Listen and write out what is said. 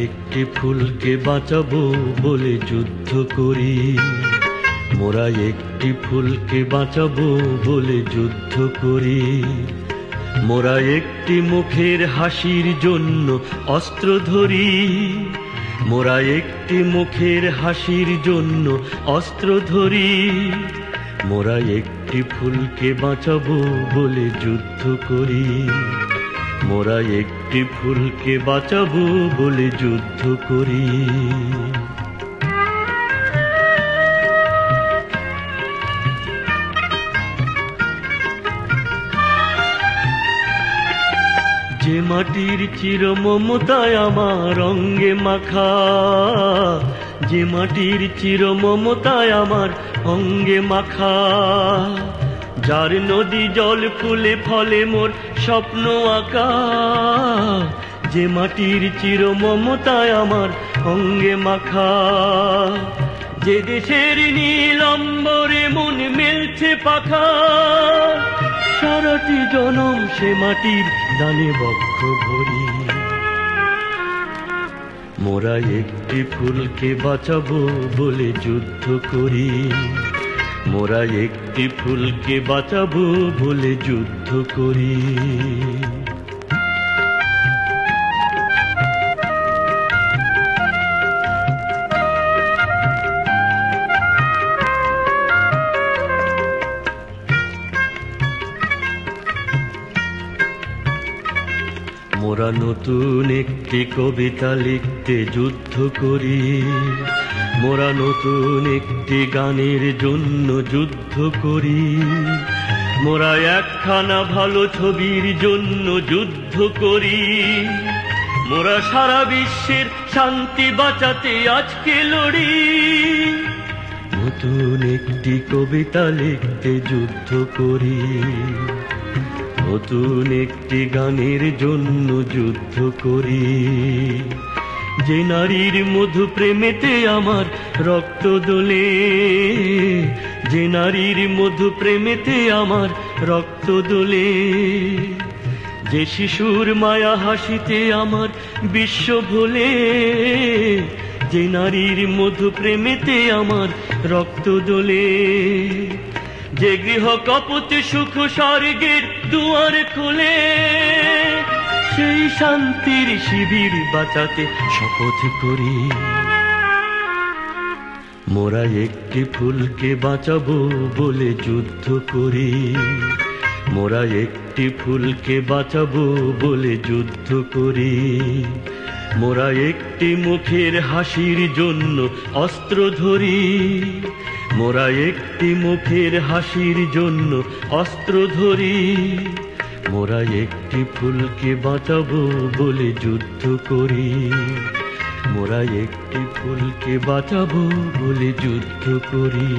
একটি ফুলকে বাঁচাবো বলে যুদ্ধ করি, মোরা একটি ফুলকে বাঁচাবো বলে যুদ্ধ করি। মোরা একটি মুখের হাসির জন্য অস্ত্র ধরি, মোরা একটি মুখের হাসির জন্য অস্ত্র ধরি। মোরা একটি ফুলকে বাঁচাবো বলে যুদ্ধ করি, মোরা একটি ফুলকে বাঁচাবো বলে যুদ্ধ করি। যে মাটির চির মমতায় আমার অঙ্গে মাখা, যে মাটির চির মমতায় আমার অঙ্গে মাখা, যার নদী জল ফুলে ফলে মোর স্বপ্ন আঁকা। যে মাটির চির মমতায় আমার অঙ্গে মাখা, যে দেশের নীল অম্বরে মন মেলছে পাখা। সারাটি জনম সে মাটির দানে বক্ষ ভরি। মোরা একটি ফুলকে বাঁচাবো বলে যুদ্ধ করি, মোরা একটি ফুলকে বাঁচাবো বলে যুদ্ধ করি। মোরা নতুন একটি কবিতা লিখতে যুদ্ধ করি, মোরা নতুন একটি গানের জন্য যুদ্ধ করি। মোরা একখানা ভালো ছবির জন্য যুদ্ধ করি। মোরা সারা বিশ্বের শান্তি বাঁচাতে আজকে লড়ি। নতুন একটি কবিতা লিখতে যুদ্ধ করি, নতুন একটি গানের জন্য যুদ্ধ করি। যে নারীর মধু প্রেমেতে আমার রক্ত দোলে, যে নারীর মধু প্রেমেতে আমার রক্ত দোলে। যে শিশুর মায়া হাসিতে আমার বিশ্ব ভোলে, যে নারীর মধু প্রেমেতে আমার রক্ত দোলে। যে গৃহ কপতে সুখ স্বর্গের দুয়ার খোলে, সেই শান্তির শিবির বাঁচাতে শপথ করি। মোরা একটি ফুলকে বাঁচাবো বলে যুদ্ধ করি, মোরা একটি ফুলকে বাঁচাবো বলে যুদ্ধ করি। মোরা একটি মুখের হাসির জন্য অস্ত্র ধরি, মোরা একটি মুখের হাসির জন্য অস্ত্র ধরি। মোরা একটি ফুলকে বাঁচাবো বলে যুদ্ধ করি, মোরা একটি ফুলকে বাঁচাবো বলে যুদ্ধ করি।